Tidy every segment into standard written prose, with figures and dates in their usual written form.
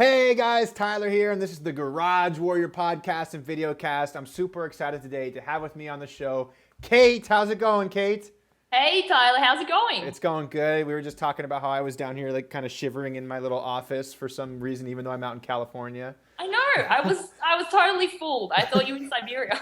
Hey guys, Tyler here, and this is the Garage Warrior podcast and video cast. I'm super excited today to have with me on the show Kate. How's it going, Kate? Hey Tyler, how's it going? It's going good. We were just talking about how I was down here, like kind of shivering in my little office for some reason, even though I'm out in California. I know. I was totally fooled. I thought you were in Siberia.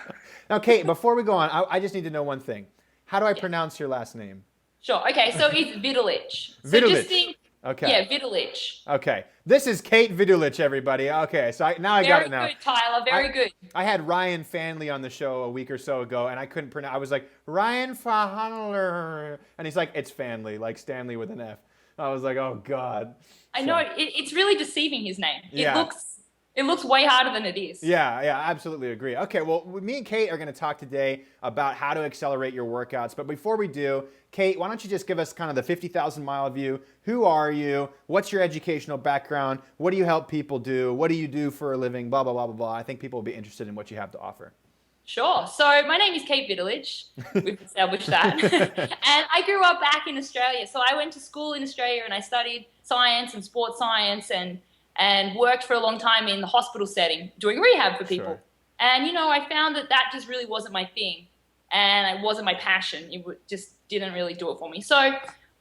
Now, Kate, before we go on, I just need to know one thing. How do I Yeah. pronounce your last name? Sure. Okay, so it's Vidulich. So just Vidulich. think, Okay. yeah, Vidulich. Okay. This is Kate Vidulich, everybody. Okay, so now I got Very it now. good, Tyler. Very good. I had Ryan Fanley on the show a week or so ago, and I couldn't pronounce. I was like Ryan Fahanler, and he's like, it's Fanley, like Stanley with an F. I was like, oh God. I So, know it's really deceiving his name. yeah, It looks way harder than it is. yeah, I absolutely agree. Okay, well, me and Kate are going to talk today about how to accelerate your workouts. But before we do, Kate, why don't you just give us kind of the 50,000 mile view? Who are you? What's your educational background? What do you help people do? What do you do for a living? Blah blah blah blah blah. I think people will be interested in what you have to offer. Sure. So my name is Kate Vidulich. We've established that. And I grew up back in Australia. So I went to school in Australia and I studied science and sports science and worked for a long time in the hospital setting doing rehab for people. Sure. And, I found that just really wasn't my thing and it wasn't my passion. Just didn't really do it for me. So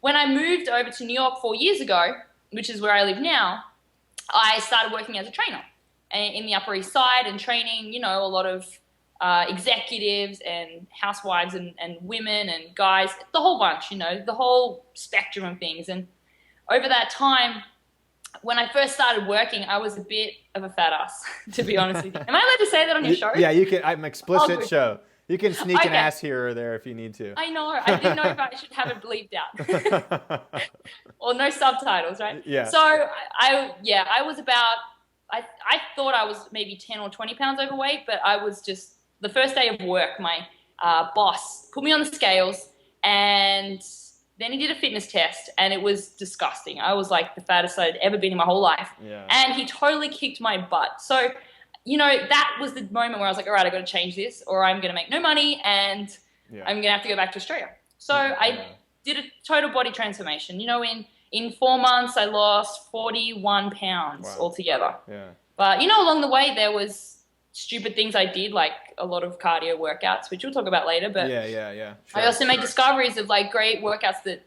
when I moved over to New York 4 years ago, which is where I live now, I started working as a trainer in the Upper East Side and training, a lot of executives and housewives and women and guys, the whole bunch, the whole spectrum of things. And over that time, when I first started working, I was a bit of a fat ass, to be honhonest with you. Am I allowed to say that on your show? Yeah, you can. I'm explicit good. show. You can sneak an Okay. ass here or there if you need to. I know. I didn't know if I should have it bleeped out. Or no subtitles, right? Yeah. So I was about, I thought I was maybe 10 or 20 pounds overweight, but I was just, the first day of work, my boss put me on the scales and then he did a fitness test and it was disgusting. I was like the fattest I'd ever been in my whole life. Yeah. And he totally kicked my butt. So, that was the moment where I was like, all right, I got to change this or I'm going to make no money and Yeah. I'm going to have to go back to Australia. So Yeah. I did a total body transformation. In 4 months, I lost 41 pounds Wow. altogether. Yeah. But, along the way, there was stupid things I did, like a lot of cardio workouts, which we'll talk about later. But Yeah. Sure. I also made discoveries of like great workouts that,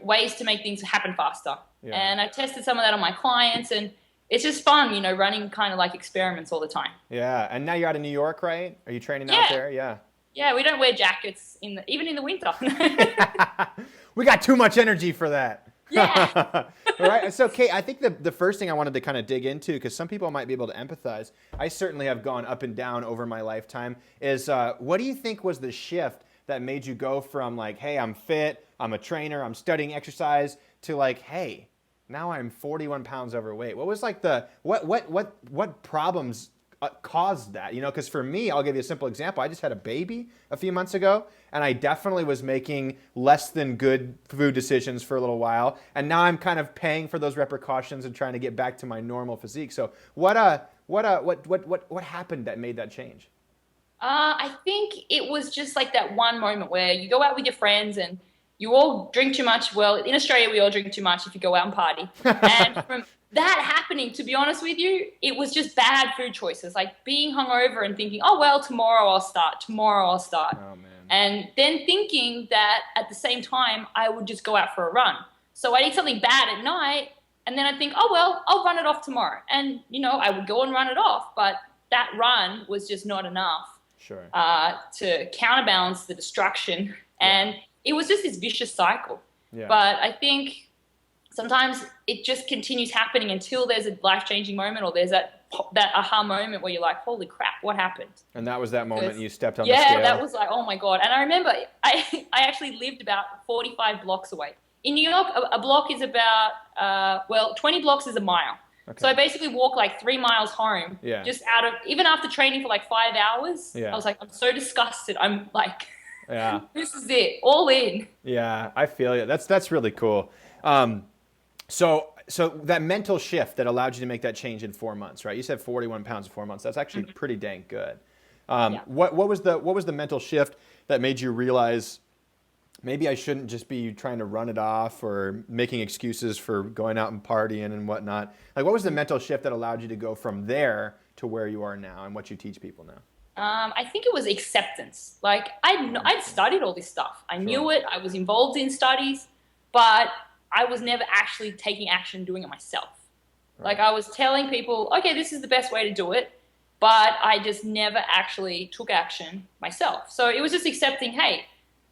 ways to make things happen faster. Yeah. And I tested some of that on my clients and it's just fun, running kind of like experiments all the time. Yeah. And now you're out in New York, right? Are you training Yeah. out there? Yeah. Yeah, we don't wear jackets even in the winter. We got too much energy for that. Yeah. All right. So, Kate, I think the first thing I wanted to kind of dig into, because some people might be able to empathize, I certainly have gone up and down over my lifetime, is what do you think was the shift that made you go from like, hey, I'm fit, I'm a trainer, I'm studying exercise, to like, hey, now I'm 41 pounds overweight? What was like what problems caused that? Because for me, I'll give you a simple example. I just had a baby a few months ago, and I definitely was making less than good food decisions for a little while, and now I'm kind of paying for those repercussions and trying to get back to my normal physique. So what happened that made that change? I think it was just like that one moment where you go out with your friends and you all drink too much. Well, in Australia, we all drink too much if you go out and party. And from that happening, to be honest with you, it was just bad food choices, like being hungover and thinking, oh, well, tomorrow I'll start. Oh man. And then thinking that at the same time, I would just go out for a run. So I'd eat something bad at night and then I'd think, oh, well, I'll run it off tomorrow. And, I would go and run it off. But that run was just not enough. Sure. To counterbalance the destruction. And it was just this vicious cycle. Yeah. But I think sometimes it just continues happening until there's a life-changing moment or there's that aha moment where you're like, holy crap, what happened? And that was that moment you stepped on the scale. Yeah, that was like, oh my God. And I remember I actually lived about 45 blocks away. In New York, a block is about, 20 blocks is a mile. Okay. So I basically walked like 3 miles home. Yeah. Just even after training for like 5 hours, Yeah. I was like, I'm so disgusted. I'm like, Yeah. this is it, all in. Yeah, I feel you. That's really cool. So that mental shift that allowed you to make that change in 4 months, right? You said 41 pounds in 4 months. That's actually pretty dang good. Yeah. What was the mental shift that made you realize maybe I shouldn't just be trying to run it off or making excuses for going out and partying and whatnot. Like, what was the mental shift that allowed you to go from there to where you are now and what you teach people now? I think it was acceptance. Like I'd studied all this stuff. I Sure. knew it. I was involved in studies, but I was never actually taking action, doing it myself. Right. Like I was telling people, okay, this is the best way to do it, but I just never actually took action myself. So it was just accepting, hey,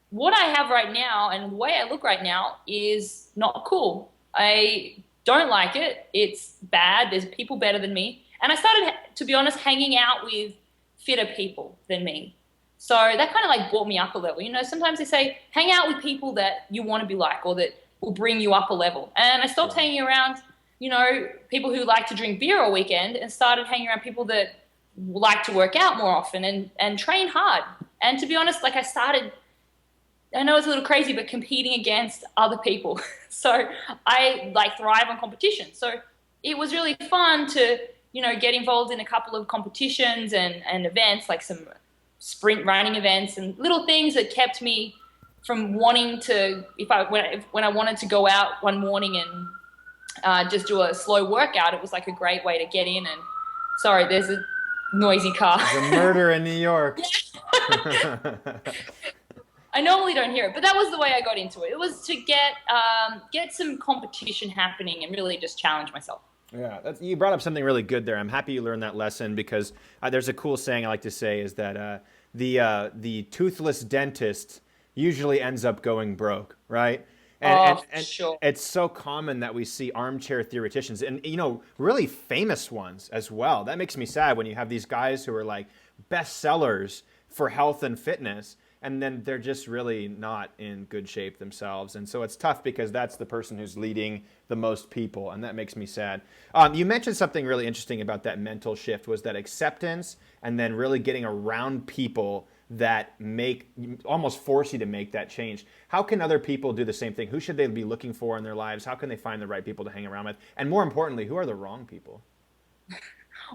what I have right now and the way I look right now is not cool. I don't like it. It's bad. There's people better than me. And I started, to be honest, hanging out with fitter people than me. So that kind of like brought me up a level. You know, sometimes they say, hang out with people that you want to be like or that will bring you up a level. And I stopped Sure. hanging around, you know, people who like to drink beer all weekend and started hanging around people that like to work out more often and train hard. And to be honest, like I know it's a little crazy, but competing against other people. So I like thrive on competition. So it was really fun to, you know, get involved in a couple of competitions and events, like some sprint running events and little things that kept me from wanting to, when I wanted to go out one morning and just do a slow workout, it was like a great way to get in. And sorry, there's a noisy car. There's a murder in New York. I normally don't hear it, but that was the way I got into it. It was to get some competition happening and really just challenge myself. Yeah, you brought up something really good there. I'm happy you learned that lesson because there's a cool saying I like to say is that the toothless dentist usually ends up going broke, right? For sure. It's so common that we see armchair theoreticians and really famous ones as well. That makes me sad when you have these guys who are like bestsellers for health and fitness and then they're just really not in good shape themselves. And so it's tough because that's the person who's leading the most people, and that makes me sad. You mentioned something really interesting about that mental shift was that acceptance and then really getting around people that almost force you to make that change. How can other people do the same thing? Who should they be looking for in their lives? How can they find the right people to hang around with? And more importantly, who are the wrong people?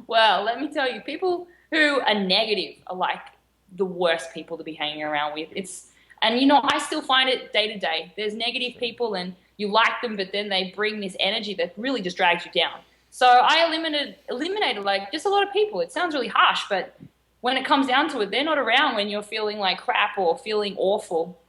Well, let me tell you, people who are negative are like the worst people to be hanging around with. And you know, I still find it day to day. There's negative people and you like them, but then they bring this energy that really just drags you down. So I eliminated like just a lot of people. It sounds really harsh, but when it comes down to it, they're not around when you're feeling like crap or feeling awful.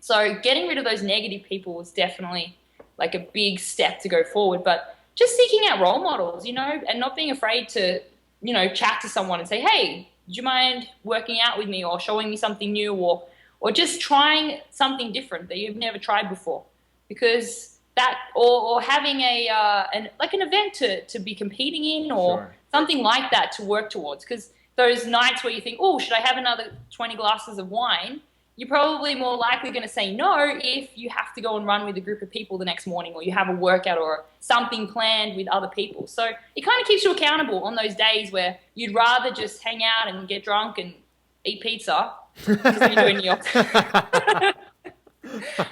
So getting rid of those negative people was definitely like a big step to go forward. But just seeking out role models, you know, and not being afraid to, you know, chat to someone and say, hey, do you mind working out with me or showing me something new or just trying something different that you've never tried before? Because that or having an event to be competing in or Sure. something like that to work towards. Because those nights where you think, oh, should I have another 20 glasses of wine? You're probably more likely going to say no if you have to go and run with a group of people the next morning or you have a workout or something planned with other people. So it kind of keeps you accountable on those days where you'd rather just hang out and get drunk and eat pizza because you do in New York.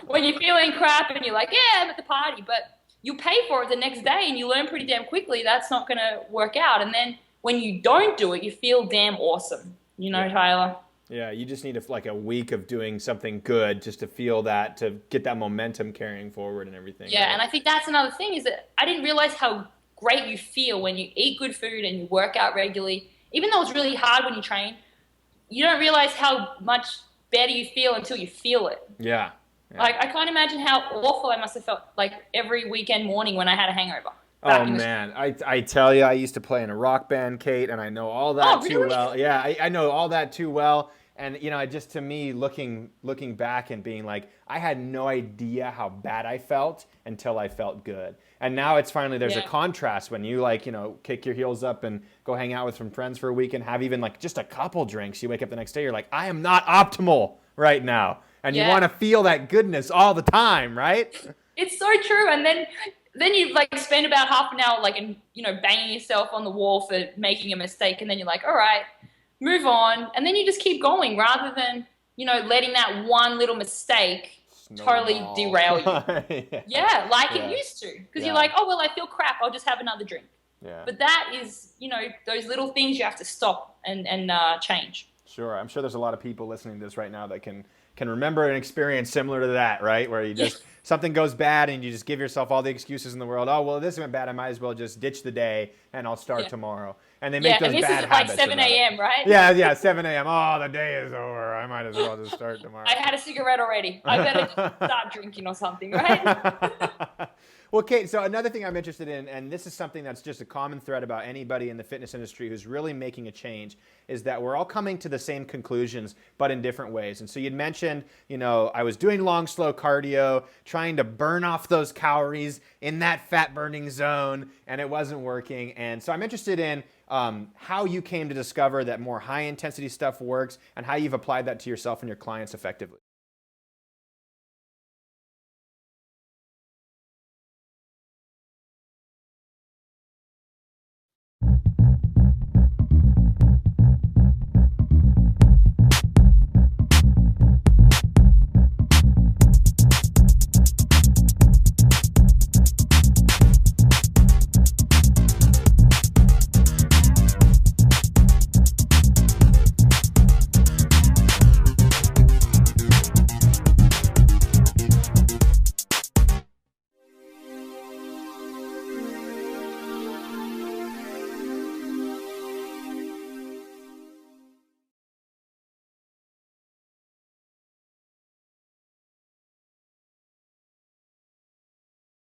When you're feeling crap and you're like, yeah, I'm at the party, but you pay for it the next day and you learn pretty damn quickly that's not going to work out. And then when you don't do it, you feel damn awesome. You know, Yeah. Tyler? Yeah, you just need like a week of doing something good just to feel that, to get that momentum carrying forward and everything. Yeah, Right? and I think that's another thing is that I didn't realize how great you feel when you eat good food and you work out regularly. Even though it's really hard when you train, you don't realize how much better you feel until you feel it. Yeah. Yeah. Like, I can't imagine how awful I must have felt like every weekend morning when I had a hangover. Oh man, I tell you, I used to play in a rock band, Kate, and I know all that too really? well. Yeah, I know all that too well. And you know, just to me, looking back and being like, I had no idea how bad I felt until I felt good. And now it's finally there's a contrast when you like, you know, kick your heels up and go hang out with some friends for a week and have even like just a couple drinks. You wake up the next day, you're like, I am not optimal right now, and you want to feel that goodness all the time, right? It's so true. And then you like spend about half an hour like, you know, banging yourself on the wall for making a mistake, and then you're like, all right, move on, and then you just keep going rather than, you know, letting that one little mistake totally derail you. Yeah, like it used to, because you're like, oh well, I feel crap, I'll just have another drink. Yeah. But that is, you know, those little things you have to stop and change. Sure, I'm sure there's a lot of people listening to this right now that can can remember an experience similar to that, right? Where you just something goes bad and you just give yourself all the excuses in the world. Oh, well, this went bad. I might as well just ditch the day and I'll start Yeah. tomorrow. And they make Yeah, those and this bad is at like habits 7 about it. a.m., right? Yeah, yeah, 7 a.m. Oh, the day is over. I might as well just start tomorrow. I had a cigarette already. I better just start drinking or something, right? Well, Kate, so another thing I'm interested in, and this is something that's just a common thread about anybody in the fitness industry who's really making a change, is that we're all coming to the same conclusions, but in different ways. And so you'd mentioned, I was doing long, slow cardio, trying to burn off those calories in that fat burning zone, and it wasn't working. And so I'm interested in how you came to discover that more high intensity stuff works and how you've applied that to yourself and your clients effectively.